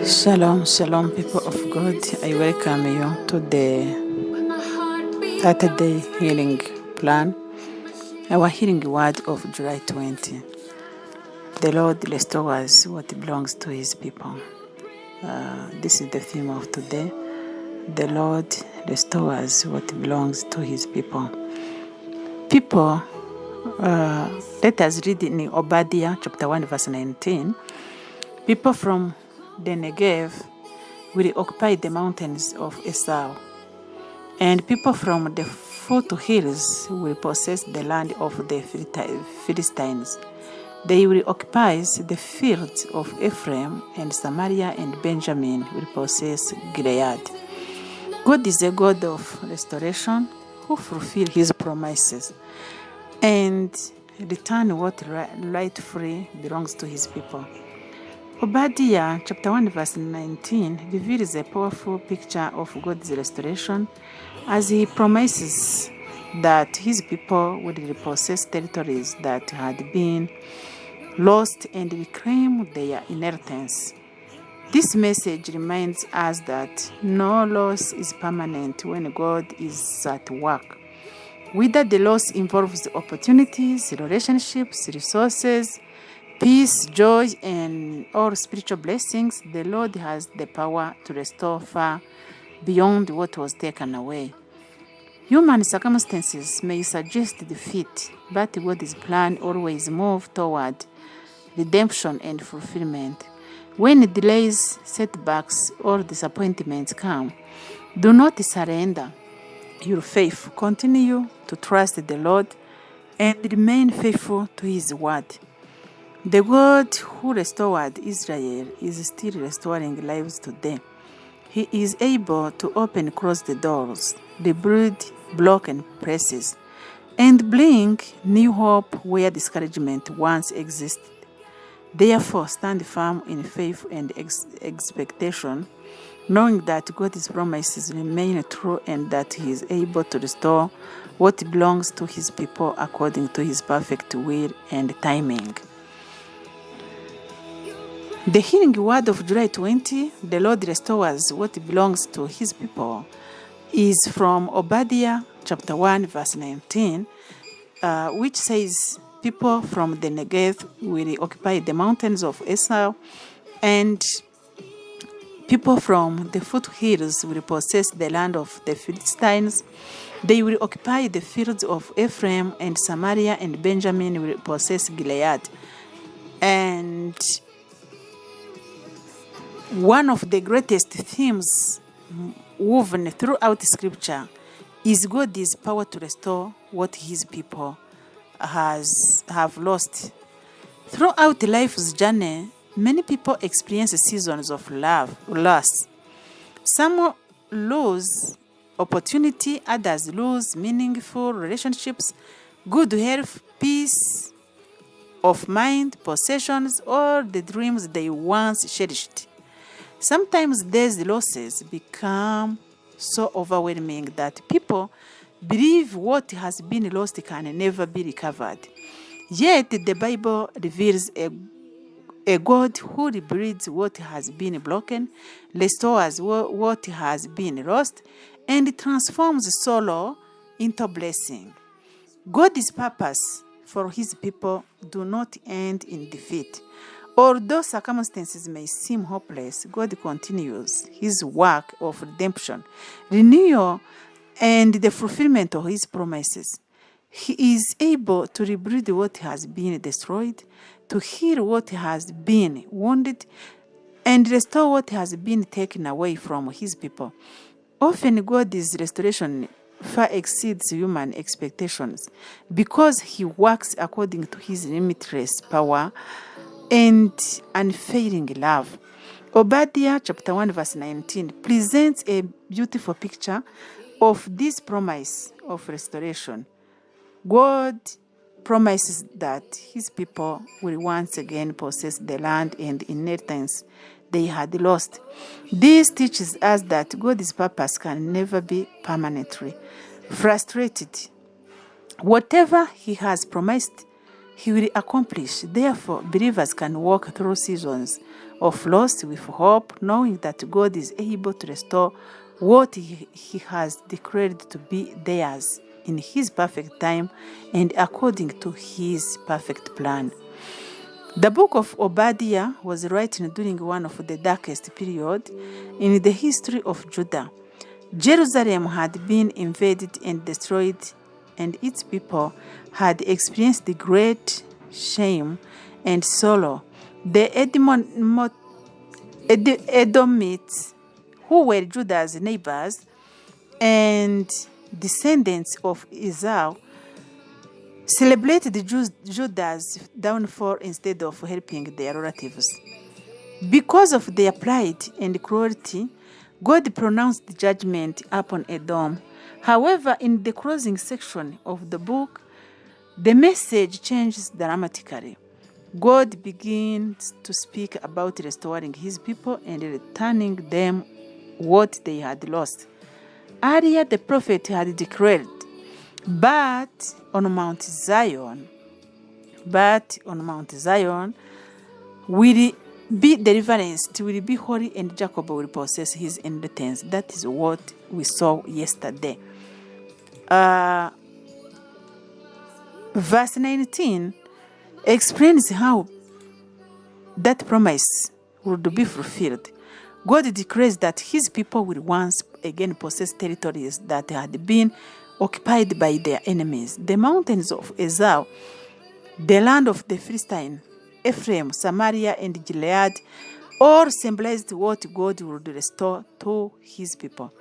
Shalom, shalom, people of God. I welcome you to the Saturday healing plan, our healing word of July 20. The Lord restores what belongs to His people. This is the theme of today. The Lord restores what belongs to His people. People, let us read in Obadiah chapter 1 verse 19. People from the Negev will occupy the mountains of Esau, and people from the foothills will possess the land of the Philistines. They will occupy the fields of Ephraim, and Samaria and Benjamin will possess Gilead. God is a God of restoration who fulfills His promises and return what rightfully belongs to His people. Obadiah chapter 1 verse 19 reveals a powerful picture of God's restoration as He promises that His people would repossess territories that had been lost and reclaim their inheritance. This message reminds us that no loss is permanent when God is at work. Whether the loss involves opportunities, relationships, resources, peace, joy, and all spiritual blessings, the Lord has the power to restore far beyond what was taken away. Human circumstances may suggest defeat, but God's plan always moves toward redemption and fulfillment. When delays, setbacks, or disappointments come, do not surrender your faith. Continue to trust the Lord and remain faithful to His word. The God who restored Israel is still restoring lives today. He is able to open closed doors, rebuild broken places, and bring new hope where discouragement once existed. Therefore, stand firm in faith and expectation, knowing that God's promises remain true and that He is able to restore what belongs to His people according to His perfect will and timing. The healing word of July 20, the Lord restores what belongs to His people, is from Obadiah chapter 1 verse 19, which says, people from the Negev will occupy the mountains of Esau, and people from the foothills will possess the land of the Philistines. They will occupy the fields of Ephraim, and Samaria and Benjamin will possess Gilead. And one of the greatest themes woven throughout Scripture is God's power to restore what His people have lost. Throughout life's journey, many people experience seasons of loss. Some lose opportunity, others lose meaningful relationships, good health, peace of mind, possessions, or the dreams they once cherished. Sometimes these losses become so overwhelming that people believe what has been lost can never be recovered. Yet the Bible reveals a God who rebuilds what has been broken, restores what has been lost, and transforms sorrow into blessing. God's purpose for His people do not end in defeat. Although circumstances may seem hopeless, God continues His work of redemption, renewal, and the fulfillment of His promises. He is able to rebuild what has been destroyed, to heal what has been wounded, and restore what has been taken away from His people. Often God's restoration far exceeds human expectations because He works according to His limitless power and unfailing love. Obadiah chapter 1 verse 19 presents a beautiful picture of this promise of restoration. God promises that His people will once again possess the land and inheritance they had lost. This teaches us that God's purpose can never be permanently frustrated. Whatever He has promised he will accomplish. Therefore, believers can walk through seasons of loss with hope, knowing that God is able to restore what he has declared to be theirs in his perfect time and according to his perfect plan. The book of Obadiah was written during one of the darkest periods in the history of Judah. Jerusalem had been invaded and destroyed, and its people had experienced great shame and sorrow. The Edomites, who were Judah's neighbors and descendants of Esau, celebrated Judah's downfall instead of helping their relatives. Because of their pride and cruelty, God pronounced judgment upon Edom. However, in the closing section of the book, the message changes dramatically. God begins to speak about restoring his people and returning them what they had lost. Earlier, the prophet had declared, But on Mount Zion will be deliverance, will be holy, and Jacob will possess his inheritance. That is what we saw yesterday. Verse 19 explains how that promise would be fulfilled. God declares that his people will once again possess territories that had been occupied by their enemies. The mountains of Esau, the land of the Philistine, Ephraim, Samaria, and Gilead, all symbolized what God would restore to his people.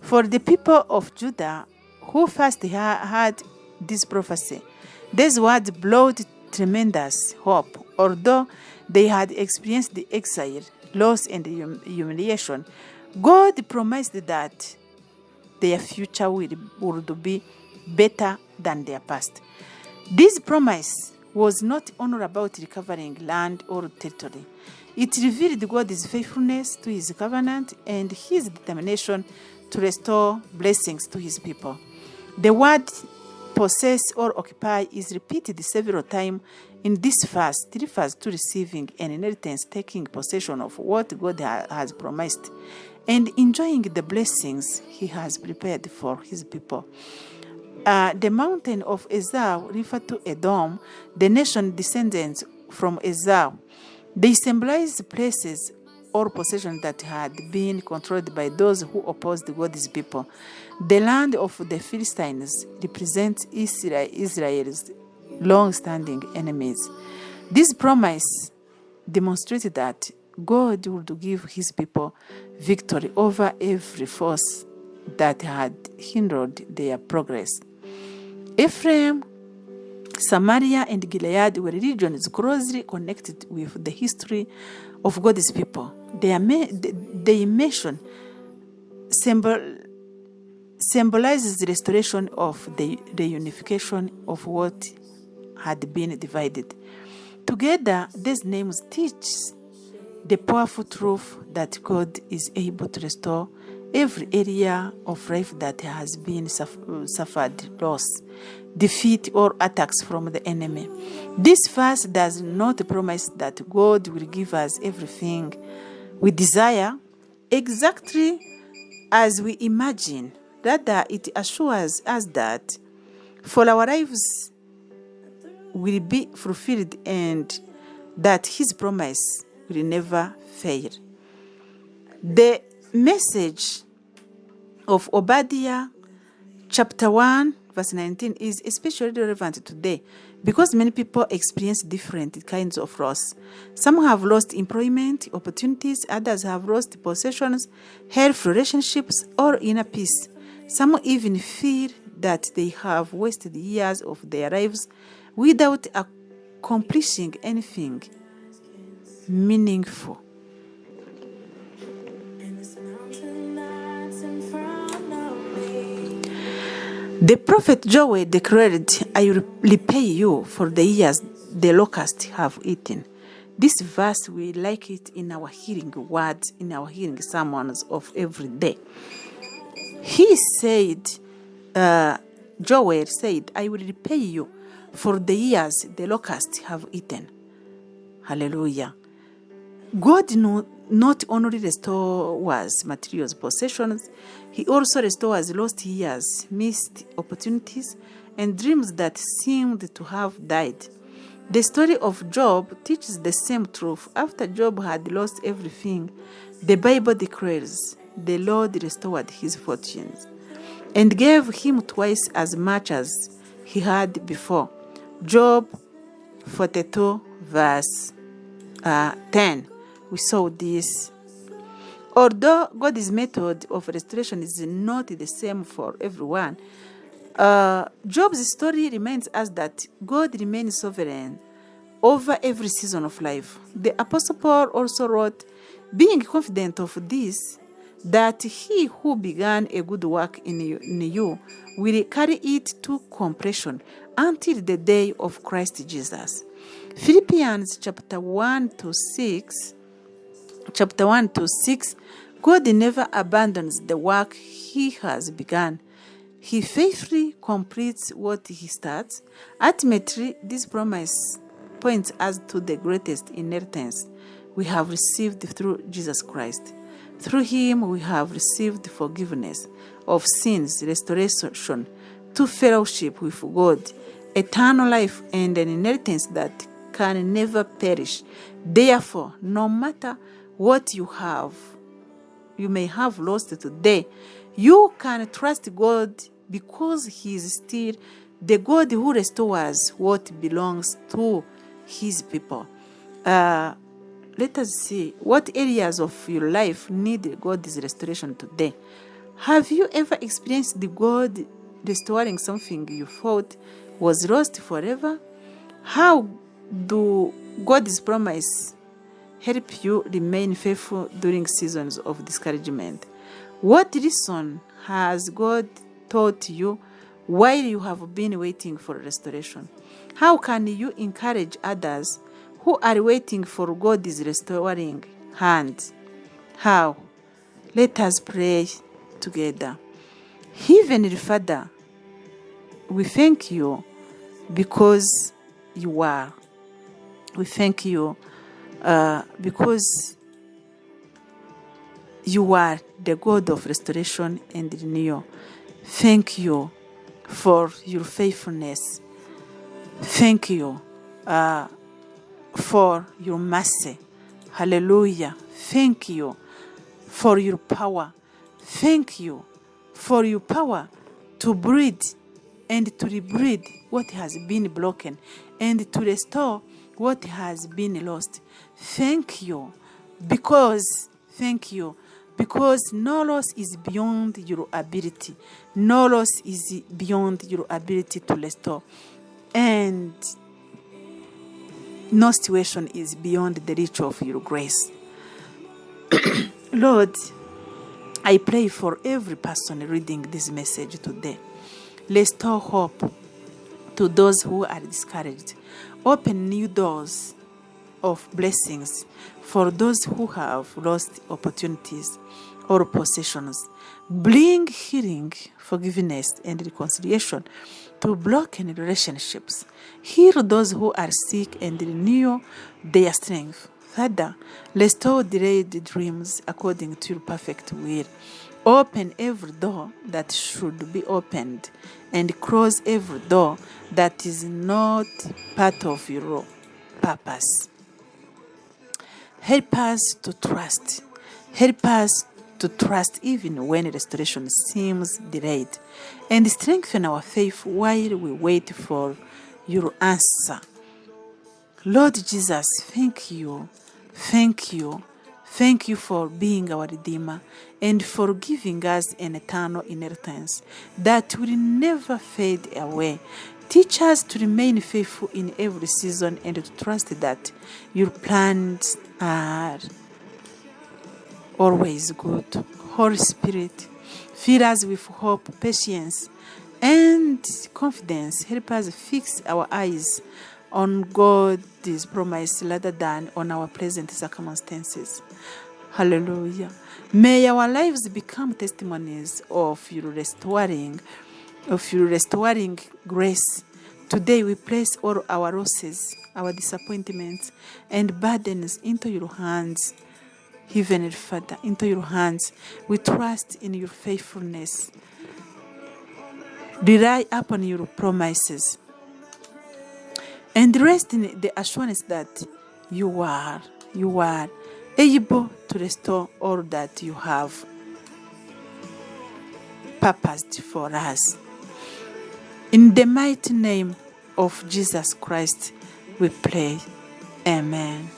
For the people of Judah, who first had this prophecy, these words brought tremendous hope. Although they had experienced the exile, loss, and humiliation, God promised that their future would be better than their past. This promise was not only about recovering land or territory. It revealed God's faithfulness to his covenant and his determination to restore blessings to his people. The word possess or occupy is repeated several times in this verse. It refers to receiving an inheritance, taking possession of what God has promised, and enjoying the blessings he has prepared for his people. The mountain of Esau refer to Edom, the nation descendants from Esau. They symbolize places or possessions that had been controlled by those who opposed God's people. The land of the Philistines represents Israel's long-standing enemies. This promise demonstrated that God would give his people victory over every force that had hindered their progress. Ephraim, Samaria, and Gilead were regions closely connected with the history of God's people. Their mission symbolizes the restoration of the reunification of what had been divided. Together, these names teach the powerful truth that God is able to restore every area of life that has been suffered loss, defeat, or attacks from the enemy. This verse does not promise that God will give us everything we desire exactly as we imagine. Rather, it assures us that for our lives will be fulfilled and that his promise will never fail. The message of Obadiah chapter 1 verse 19 is especially relevant today because many people experience different kinds of loss. Some have lost employment opportunities, others have lost possessions, health, relationships, or inner peace. Some even feel that they have wasted years of their lives without accomplishing anything meaningful. The prophet Joel declared, I will repay you for the years the locusts have eaten. This verse, we like it in our hearing words, in our hearing sermons of every day. He said, Joel said, I will repay you for the years the locusts have eaten. Hallelujah. God not only restores materials, possessions, he also restores lost years, missed opportunities, and dreams that seemed to have died. The story of Job teaches the same truth. After Job had lost everything, the Bible declares, the Lord restored his fortunes and gave him twice as much as he had before. Job 42 verse 10. We saw this. Although God's method of restoration is not the same for everyone, Job's story reminds us that God remains sovereign over every season of life. The Apostle Paul also wrote, being confident of this, that he who began a good work in you will carry it to completion until the day of Christ Jesus. Philippians chapter 1 to 6, God never abandons the work he has begun. He faithfully completes what he starts. Ultimately, this promise points us to the greatest inheritance we have received through Jesus Christ. Through him, we have received forgiveness of sins, restoration to fellowship with God, eternal life, and an inheritance that can never perish. Therefore, no matter what you may have lost today, you can trust God because he is still the God who restores what belongs to his people. Let us see what areas of your life need God's restoration today. Have you ever experienced the God restoring something you thought was lost forever? How do God's promise help you remain faithful during seasons of discouragement? What lesson has God taught you while you have been waiting for restoration? How can you encourage others who are waiting for God's restoring hand? How? Let us pray together. Heavenly Father, we thank you because you are. We thank you because you are the God of restoration and renewal. Thank you for your faithfulness. Thank you for your mercy. Hallelujah. Thank you for your power. Thank you for your power to breathe and to rebreathe what has been broken and to restore what has been lost. Thank you because no loss is beyond your ability. No loss is beyond your ability to restore. And no situation is beyond the reach of your grace. Lord, I pray for every person reading this message today. Restore hope to those who are discouraged. Open new doors of blessings for those who have lost opportunities or possessions. Bring healing, forgiveness, and reconciliation to broken relationships. Heal those who are sick and renew their strength. Father, restore delayed dreams according to your perfect will. Open every door that should be opened and close every door that is not part of your purpose. Help us to trust. Help us to trust even when restoration seems delayed, and strengthen our faith while we wait for your answer. Lord Jesus, thank you. Thank you. Thank you for being our Redeemer and for giving us an eternal inheritance that will never fade away. Teach us to remain faithful in every season and to trust that your plans are always good. Holy Spirit, fill us with hope, patience, and confidence. Help us fix our eyes on God's promise rather than on our present circumstances. Hallelujah. May our lives become testimonies of your restoring grace Today we place all our losses, our disappointments, and burdens into your hands. Heavenly Father, into your hands. We trust in your faithfulness. Rely upon your promises. And rest in the assurance that you are able to restore all that you have purposed for us. In the mighty name of Jesus Christ, we pray. Amen.